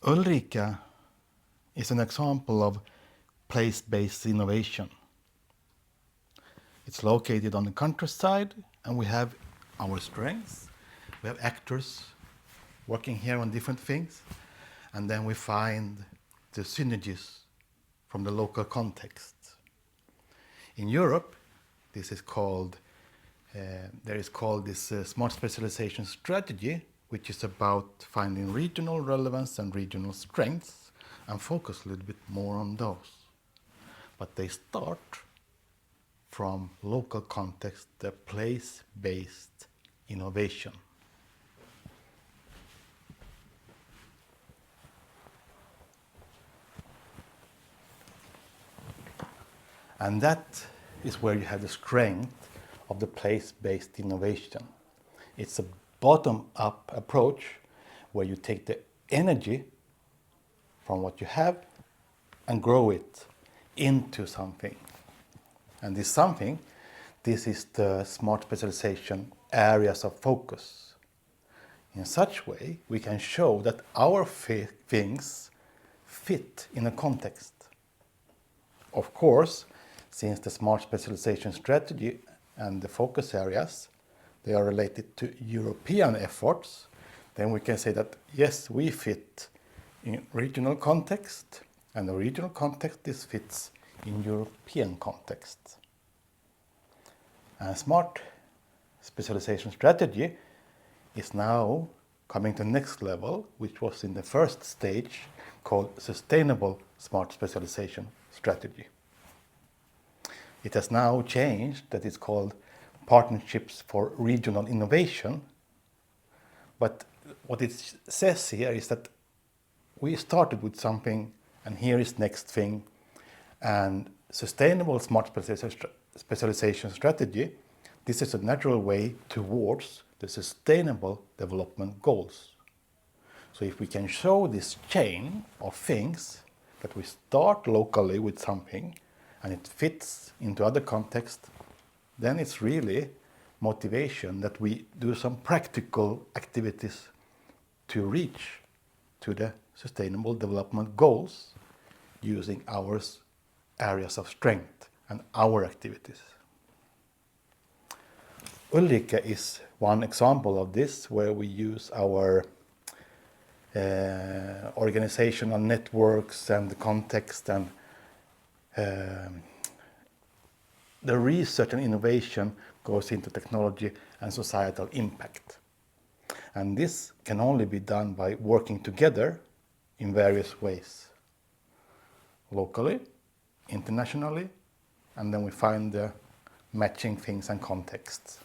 Ulrika is an example of place-based innovation. It's located on the countryside, and we have our strengths. We have actors working here on different things, and then we find the synergies from the local context. In Europe, this is called smart specialization strategy, which is about finding regional relevance and regional strengths, and focus a little bit more on those. But they start from local context, the place-based innovation. And that is where you have the strength of the place-based innovation. It's a bottom-up approach where you take the energy from what you have and grow it into something. And this something, this is the smart specialization areas of focus. In such way, we can show that our things fit in a context. Of course, since the smart specialization strategy and the focus areas, they are related to European efforts, then we can say that yes, we fit in regional context, and the regional context, this fits in European context. And smart specialization strategy is now coming to the next level, which was in the first stage called sustainable smart specialization strategy. It has now changed, that it's called partnerships for regional innovation. But what it says here is that we started with something, and here is next thing. And sustainable smart specialization strategy, this is a natural way towards the sustainable development goals. So if we can show this chain of things, that we start locally with something, and it fits into other contexts, then it's really motivation that we do some practical activities to reach to the sustainable development goals using our areas of strength and our activities. Ulrika is one example of this, where we use our organizational networks and the context and the research and innovation goes into technology and societal impact. And this can only be done by working together in various ways. Locally, internationally, and then we find the matching things and contexts.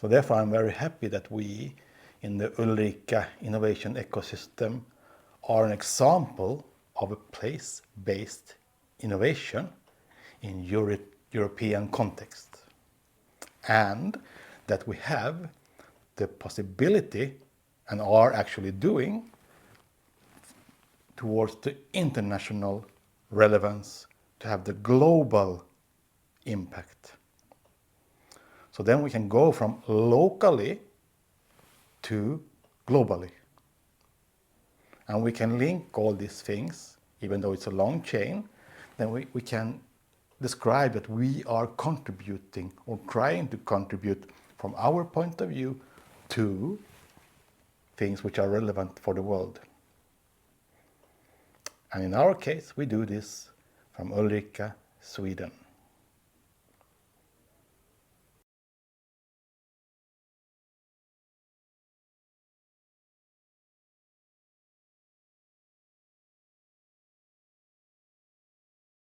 So therefore I'm very happy that we in the Ulrika innovation ecosystem are an example of a place-based innovation in European context. And that we have the possibility, and are actually doing, towards the international relevance, to have the global impact. So then we can go from locally to globally. And we can link all these things, even though it's a long chain, then we can describe that we are contributing or trying to contribute from our point of view to things which are relevant for the world. And in our case, we do this from Ulrika, Sweden.